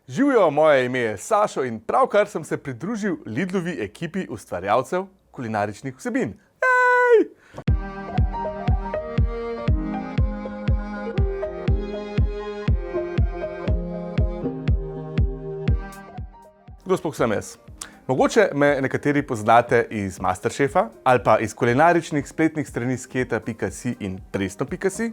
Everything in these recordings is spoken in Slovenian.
Živijo, moje ime je Sašo in pravkar sem se pridružil Lidlovi ekipi ustvarjalcev kulinaričnih vsebin. Jej! Kdo sploh sem jaz? Mogoče me nekateri poznate iz Masterchefa ali pa iz kulinaričnih spletnih strani sketa.si in presno.si,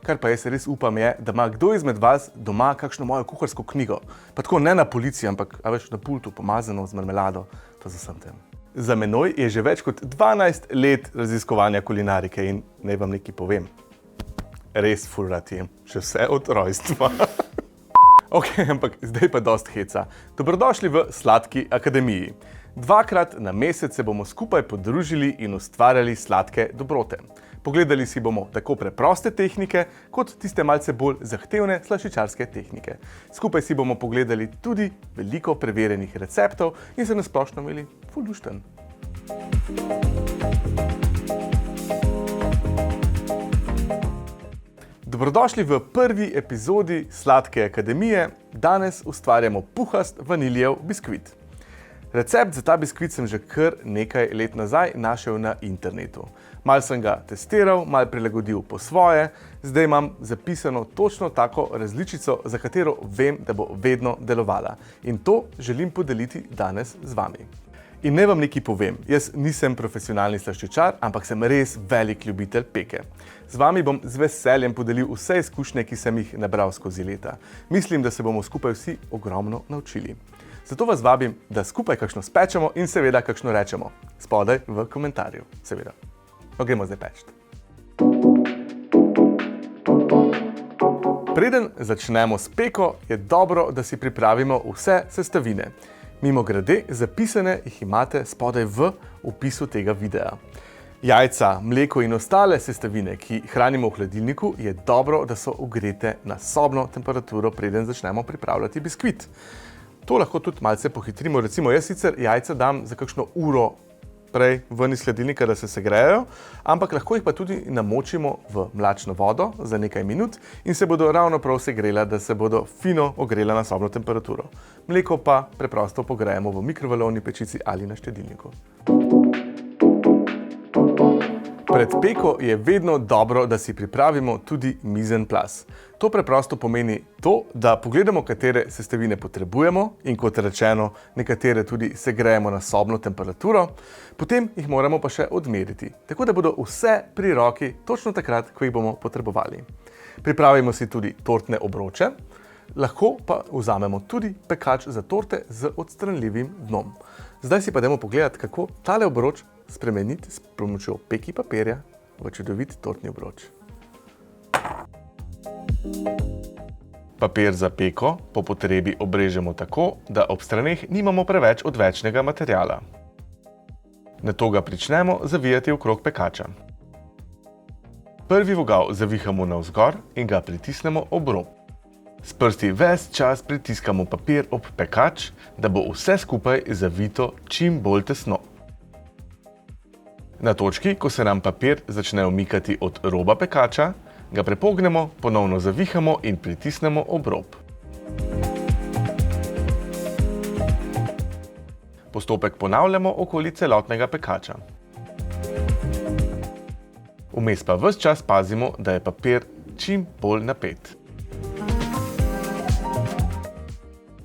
kar pa jaz res upam je, da ima kdo izmed vas doma kakšno mojo kuharsko knjigo. Pa tako ne na polici, ampak na pultu pomazano z marmelado, to za vsem tem. Za menoj je že več kot 12 let raziskovanja kulinarike in naj vam nekaj povem. Res ful rad jem, še vse od rojstva. Ok, ampak zdaj pa dost heca. Dobrodošli v Sladki akademiji. 2-krat na mesec se bomo skupaj podružili in ustvarjali sladke dobrote. Pogledali si bomo tako preproste tehnike, kot tiste malce bolj zahtevne slaščičarske tehnike. Skupaj si bomo pogledali tudi veliko preverjenih receptov in se na splošno imeli ful lušten. Dobrodošli v prvi epizodi Sladke akademije. Danes ustvarjamo puhast vaniljev biskvit. Recept za ta biskvit sem že kar nekaj let nazaj našel na internetu. Mal sem ga testiral, mal prilagodil po svoje, zdaj imam zapisano točno tako različico, za katero vem, da bo vedno delovala. In to želim podeliti danes z vami. In ne vam nekaj povem, jaz nisem profesionalni slaščičar, ampak sem res velik ljubitelj peke. Z vami bom z veseljem podelil vse izkušnje, ki sem jih nabral skozi leta. Mislim, da se bomo skupaj vsi ogromno naučili. Zato vas vabim, da skupaj kakšno spečemo in seveda kakšno rečemo. Spodaj v komentarju, seveda. No, gremo zdaj peči. Preden začnemo s peko, je dobro, da si pripravimo vse sestavine. Mimogrede, zapisane jih imate spodaj v opisu tega videa. Jajca, mleko in ostale sestavine, ki hranimo v hladilniku, je dobro, da so ogrete na sobno temperaturo, preden začnemo pripravljati biskvit. To lahko tudi malce pohitrimo. Recimo, jaz sicer jajca dam za kakšno uro prej ven iz hladilnika, da se segrejejo, ampak lahko jih pa tudi namočimo v mlačno vodo za nekaj minut in se bodo ravno prav segrela, da se bodo fino ogrela na sobno temperaturo. Mleko pa preprosto pogrejemo v mikrovalovni pečici ali na štedilniku. Pred peko je vedno dobro, da si pripravimo tudi mise en place. To preprosto pomeni to, da pogledamo, katere sestavine potrebujemo in kot rečeno, nekatere tudi segrejemo na sobno temperaturo, potem jih moramo pa še odmeriti, tako da bodo vse pri roki točno takrat, ko jih bomo potrebovali. Pripravimo si tudi tortne obroče, lahko pa vzamemo tudi pekač za torte z odstranljivim dnom. Zdaj si pa dajmo pogledati, kako tale obroč spremeniti s pomočjo peki papirja v čudovit tortni obroč. Papir za peko po potrebi obrežemo tako, da ob straneh nimamo preveč odvečnega materiala. Nato ga pričnemo zavijati okrog pekača. Prvi vogal zavihamo navzgor in ga pritisnemo ob rob. S prsti ves čas pritiskamo papir ob pekač, da bo vse skupaj zavito čim bolj tesno. Na točki, ko se nam papir začne umikati od roba pekača, ga prepognemo, ponovno zavihamo in pritisnemo ob rob. Postopek ponavljamo okoli celotnega pekača. Vmes pa ves čas pazimo, da je papir čim bolj napet.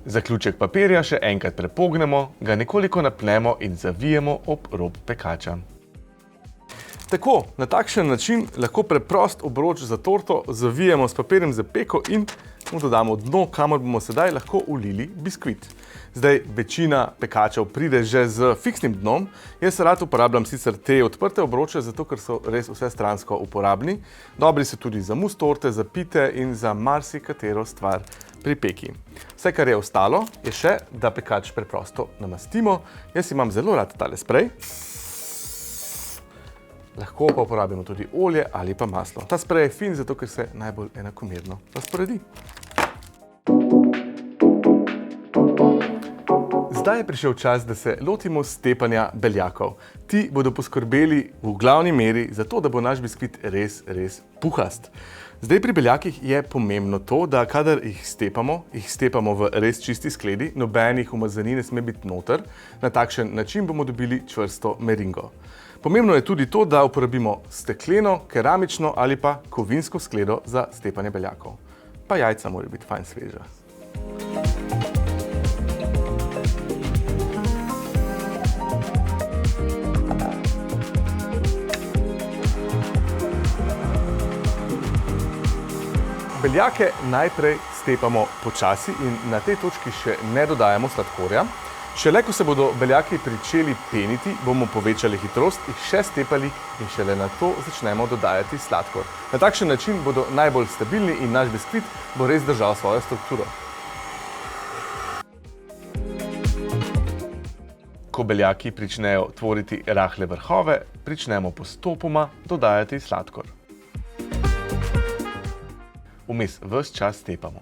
Zaključek papirja še enkrat prepognemo, ga nekoliko napnemo in zavijemo ob rob pekača. Tako, na takšen način lahko preprost obroč za torto zavijemo s papirjem za peko in mu dodamo dno, kamor bomo sedaj lahko ulili biskvit. Zdaj, večina pekačev pride že z fiksnim dnom. Jaz rad uporabljam sicer te odprte obroče, zato ker so res vsestransko uporabni. Dobri so tudi za mus torte, za pite in za marsikatero stvar pri peki. Vse, kar je ostalo, je še, da pekač preprosto namastimo. Jaz imam zelo rad tale sprej. Lahko pa uporabimo tudi olje ali pa maslo. Ta sprej je fin, zato ker se najbolj enakomerno razporedi. Zdaj je prišel čas, da se lotimo stepanja beljakov. Ti bodo poskrbeli v glavni meri za to, da bo naš biskvit res puhast. Zdaj pri beljakih je pomembno to, da kadar jih stepamo v res čisti skledi, nobenih umazanin ne sme biti noter. Na takšen način bomo dobili čvrsto meringo. Pomembno je tudi to, da uporabimo stekleno, keramično ali pa kovinsko skledo za stepanje beljakov. Pa jajca morajo biti fajn sveža. Beljake najprej stepamo počasi in na tej točki še ne dodajamo sladkorja. Šele ko se bodo beljaki pričeli peniti, bomo povečali hitrost, jih še stepali in šele na to začnemo dodajati sladkor. Na takšen način bodo najbolj stabilni in naš biskvit bo res držal svojo strukturo. Ko beljaki pričnejo tvoriti rahle vrhove, pričnemo postopoma dodajati sladkor. Vmes ves čas stepamo.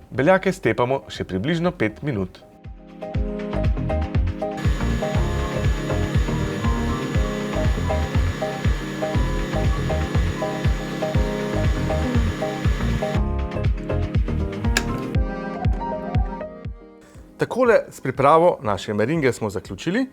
Beljake stepamo še približno 5 minut. Takole s pripravo naše meringe smo zaključili.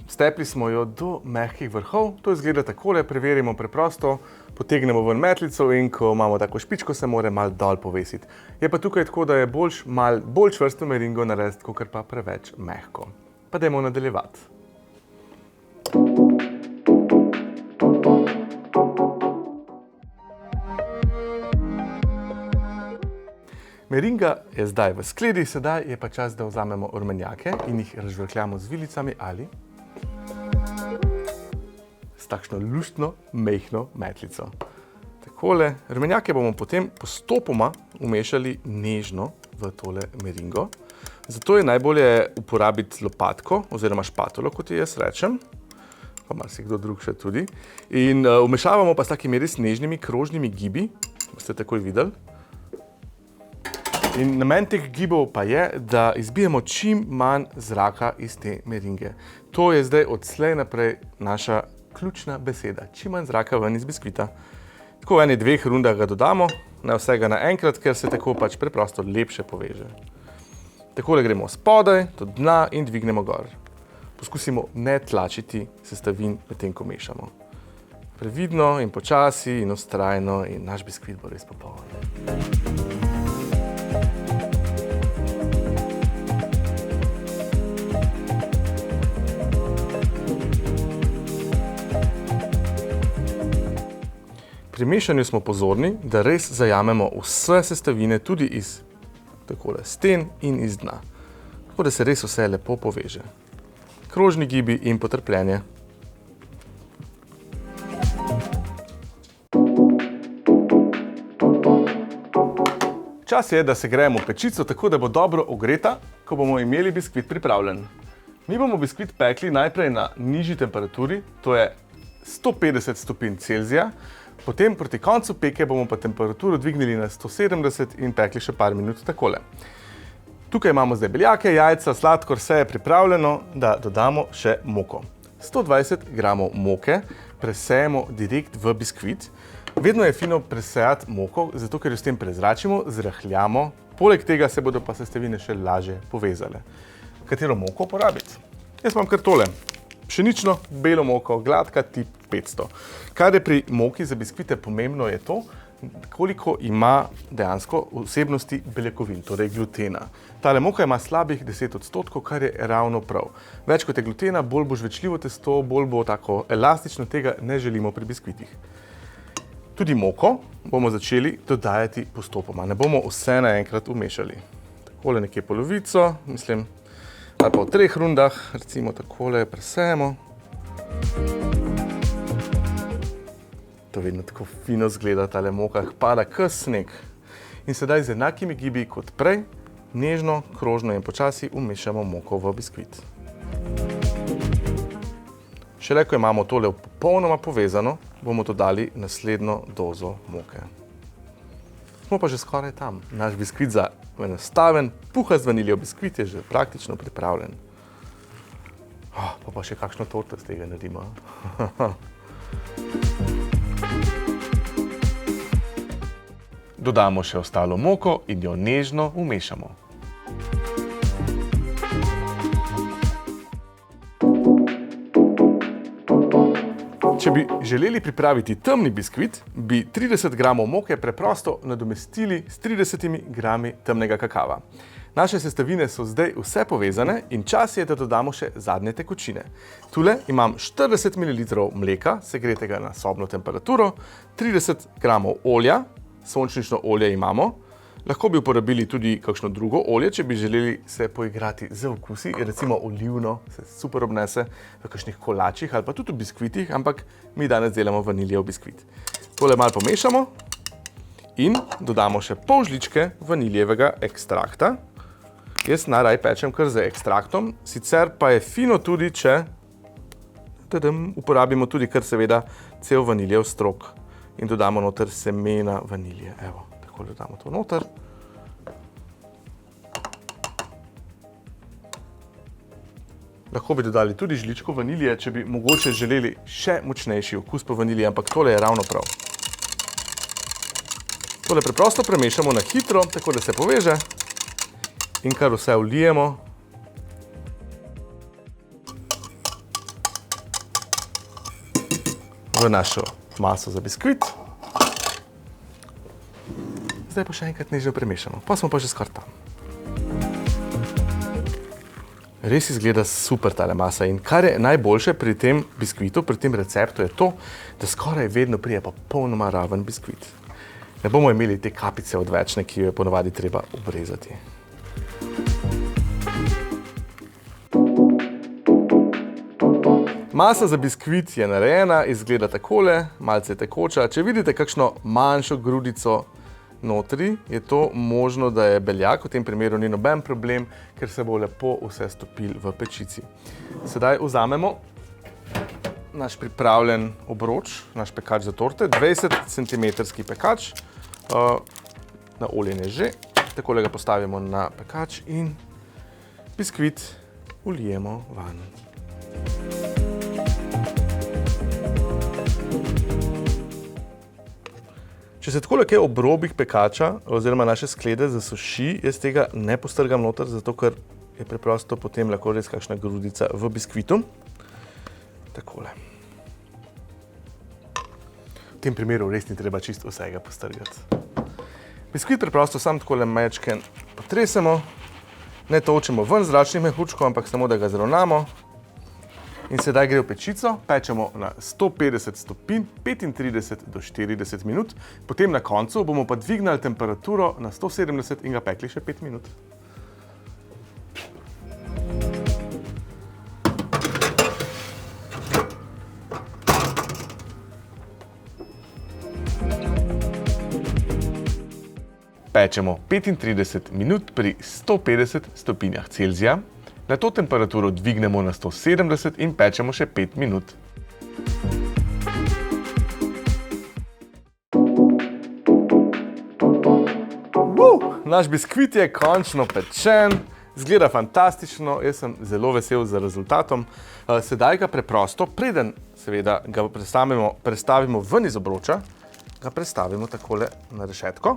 Stepli smo jo do mehkih vrhov. To izgleda takole, preverimo preprosto. Potegnemo ven metlico in ko imamo tako špičko, se mora malo dol povesiti. Je pa tukaj tako, da je malo bolj čvrsto meringo narediti, kakor pa preveč mehko. Pa dajmo nadaljevati. Meringa je zdaj v skledi, sedaj je pa čas, da vzamemo rumenjake in jih razžvrkljamo z vilicami ali s takšno luštno, mehko metlico. Takole, rumenjake bomo potem postopoma umešali nežno v tole meringo. Zato je najbolje uporabiti lopatko oziroma špatulo, kot jaz rečem, pa marsikdo drug še tudi. In umešavamo pa s takimi res nežnimi krožnimi gibi, boste takoj videli. In namen teh gibov pa je, da izbijemo čim manj zraka iz te meringe. To je zdaj odslej naprej naša ključna beseda. Čim manj zraka ven iz biskvita. Tako v 1-2 rundah ga dodamo, ne vsega naenkrat, ker se tako pač preprosto lepše poveže. Takole gremo spodaj, do dna in dvignemo gor. Poskusimo ne tlačiti sestavin medtem, ko mešamo. Previdno in počasi in vztrajno in naš biskvit bo res popoln. Pri mešanju smo pozorni, da res zajamemo vse sestavine tudi iz takole sten in iz dna. Tako da se res vse lepo poveže. Krožni gibi in potrpljenje. Čas je, da segrejemo pečico tako, da bo dobro ogreta, ko bomo imeli biskvit pripravljen. Mi bomo biskvit pekli najprej na nižji temperaturi, to je 150 stopinj Celzija. Potem proti koncu peke bomo pa temperaturo dvignili na 170 in pekli še par minut takole. Tukaj imamo zdaj beljake, jajca, sladkor, vse je pripravljeno, da dodamo še moko. 120 gramov moke presejemo direkt v biskvit. Vedno je fino presejati moko, zato ker jo s tem prezračimo, zrahljamo. Poleg tega se bodo pa sestavine še lažje povezale. Katero moko uporabiti? Jaz imam kar tole. Pšenično, belo moko, gladka, tip 500. Kar je pri moki za biskvite pomembno je to, koliko ima dejansko vsebnosti beljakovin, torej glutena. Tale moka ima slabih 10%, kar je ravno prav. Več kot je glutena, bolj bo žvečljivo testo, bolj bo tako elastično, tega ne želimo pri biskvitih. Tudi moko bomo začeli dodajati postopoma, ne bomo vse naenkrat umešali. Takole nekje polovico, mislim, ali pa v 3 rundah, recimo takole presejemo. To vedno tako fino zgleda, tale moka pada kot sneg. In sedaj z enakimi gibi kot prej, nežno, krožno in počasi umešamo moko v biskvit. Šele ko imamo tole popolnoma povezano, bomo dodali naslednjo dozo moke. Smo pa že skoraj tam. Naš biskvit za enostaven, puhast vaniljev biskvit je že praktično pripravljen. Pa še kakšno torto z tega naredimo. Dodamo še ostalo moko in jo nežno umešamo. Če bi želeli pripraviti temni biskvit, bi 30 gramov moke preprosto nadomestili s 30 grami temnega kakava. Naše sestavine so zdaj vse povezane in čas je, da dodamo še zadnje tekočine. Tule imam 40 ml mleka, segretega na sobno temperaturo, 30 gramov olja, sončnično olje imamo. Lahko bi uporabili tudi kakšno drugo olje, če bi želeli se poigrati z okusi, recimo olivno, se super obnese v kakšnih kolačih ali pa tudi v biskvitih, ampak mi danes delamo vaniljev biskvit. Tole malo pomešamo in dodamo še pol žličke vaniljevega ekstrakta. Jaz najraje pečem kar z ekstraktom, sicer pa je fino tudi, če uporabimo tudi kar seveda cel vaniljev strok in dodamo noter semena vanilje. Evo. Dodamo to noter. Lahko bi dodali tudi žličko vanilje, če bi mogoče želeli še močnejši okus po vanilji, ampak tole je ravno prav. Tole preprosto premešamo na hitro, tako da se poveže in kar vse vlijemo. V našo maso za biskvit. Zdaj pa še enkrat nežno premešamo, pa smo pa že skoraj tam. Res izgleda super tale masa in kar je najboljše pri tem biskvitu, pri tem receptu je to, da skoraj vedno pride popolnoma raven biskvit. Ne bomo imeli te kapice odvečne, ki jo je ponavadi treba obrezati. Masa za biskvit je narejena, izgleda takole, malce tekoča. Če vidite kakšno manjšo grudico notri, je to možno, da je beljak, v tem primeru ni noben problem, ker se bo lepo vse stopil v pečici. Sedaj vzamemo naš pripravljen obroč, naš pekač za torte, 20 cm pekač, naoljen je že, takole ga postavimo na pekač in biskvit vlijemo van. Če se takole kaj ob robih pekača oziroma naše sklede zasuši, jaz tega ne postrgam noter, zato ker je preprosto potem lahko res kakšna grudica v biskvitu. Takole. V tem primeru res ni treba čisto vsega postrgati. Biskvit preprosto samo takole majčken potresemo, ne tolčemo ven zračnih mehurčkov, ampak samo da ga zravnamo. In sedaj gre v pečico, pečemo na 150 stopinj, 35 do 40 minut, potem na koncu bomo pa dvignili temperaturo na 170 in ga pekli še 5 minut. Pečemo 35 minut pri 150 stopinjah Celzija. Na to temperaturo dvignemo na 170 in pečemo še 5 minut. Naš biskvit je končno pečen, izgleda fantastično, jaz sem zelo vesel za rezultatom. Sedaj ga preprosto, preden seveda ga prestavimo ven iz obroča, ga prestavimo takole na rešetko.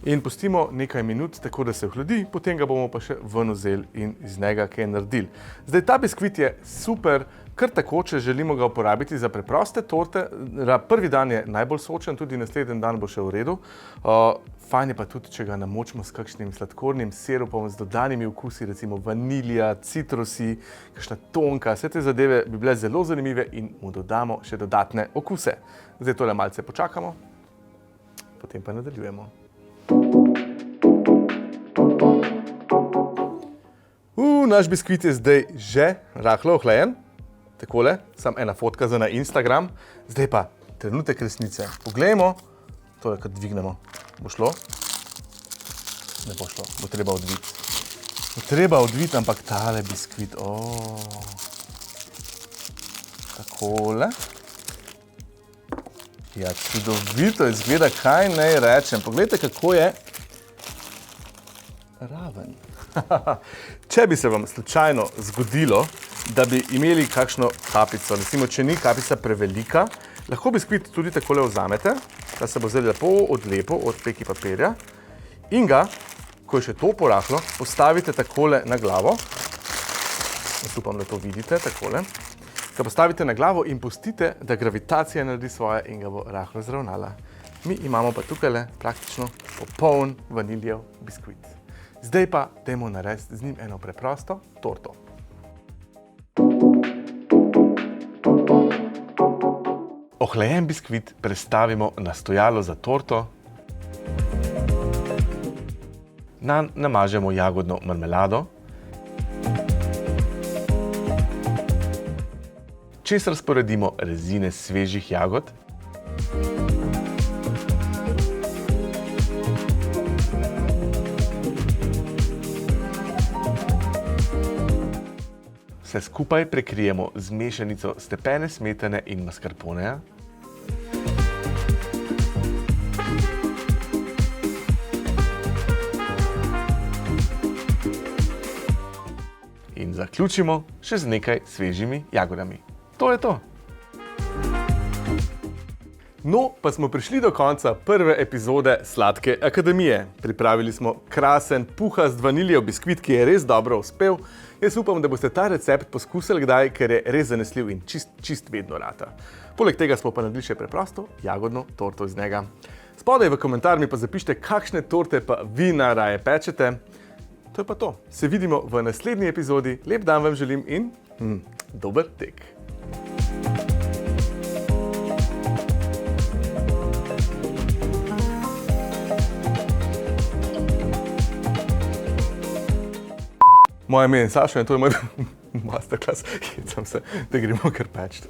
In pustimo nekaj minut, tako da se ohladi, potem ga bomo pa še ven vzeli in iz njega kaj naredili. Zdaj, ta biskvit je super, kar tako, če želimo ga uporabiti za preproste torte. Prvi dan je najbolj sočen, tudi naslednji dan bo še v redu. Fajn je pa tudi, če ga namočimo s kakšnim sladkornim sirupom, z dodanimi okusi, recimo vanilija, citrusi, kakšna tonka. Vse te zadeve bi bile zelo zanimive in mu dodamo še dodatne okuse. Zdaj tole malce počakamo, potem pa nadaljujemo. Naš biskvit je zdaj že rahlo ohlajen. Takole, samo ena fotka za na Instagram. Zdaj pa trenutek resnice. Poglejmo, tole, kad dvignemo. Bo šlo? Ne bo šlo, bo treba odviti. Bo treba odviti, ampak tale biskvit, takole. Ja, čudovito izgleda, kaj naj rečem. Poglejte, kako je raven. Če bi se vam slučajno zgodilo, da bi imeli kakšno kapico, recimo, če ni kapica prevelika, lahko biskvit tudi takole vzamete, da se bo zdaj lepo odlepil od peki papirja in ga, ko je še to porahlo, postavite takole na glavo. Jaz upam, da to vidite, takole. Ga postavite na glavo in pustite, da gravitacija naredi svoje in ga bo rahlo zravnala. Mi imamo pa tukajle praktično popoln vaniljev biskvit. Zdaj pa dajmo narediti z njim eno preprosto torto. Ohlajen biskvit prestavimo na stojalo za torto. Nanj namažemo jagodno marmelado. Čez razporedimo rezine svežih jagod. Vse skupaj prekrijemo z mešanico stepene smetane in mascarponeja. In zaključimo še z nekaj svežimi jagodami. To je to. No, pa smo prišli do konca prve epizode Sladke akademije. Pripravili smo krasen, puhast vaniljev biskvit, ki je res dobro uspel. Jaz upam, da boste ta recept poskusili kdaj, ker je res zanesljiv in čist vedno rata. Poleg tega smo pa naredili še preprosto jagodno torto iz njega. Spodaj v komentar mi pa zapišite, kakšne torte pa vi najraje pečete. To je pa to. Se vidimo v naslednji epizodi. Lep dan vam želim in dober tek. Moje ime je Sašo in to je moj masterclass. Jecam se, da gremo kar peč.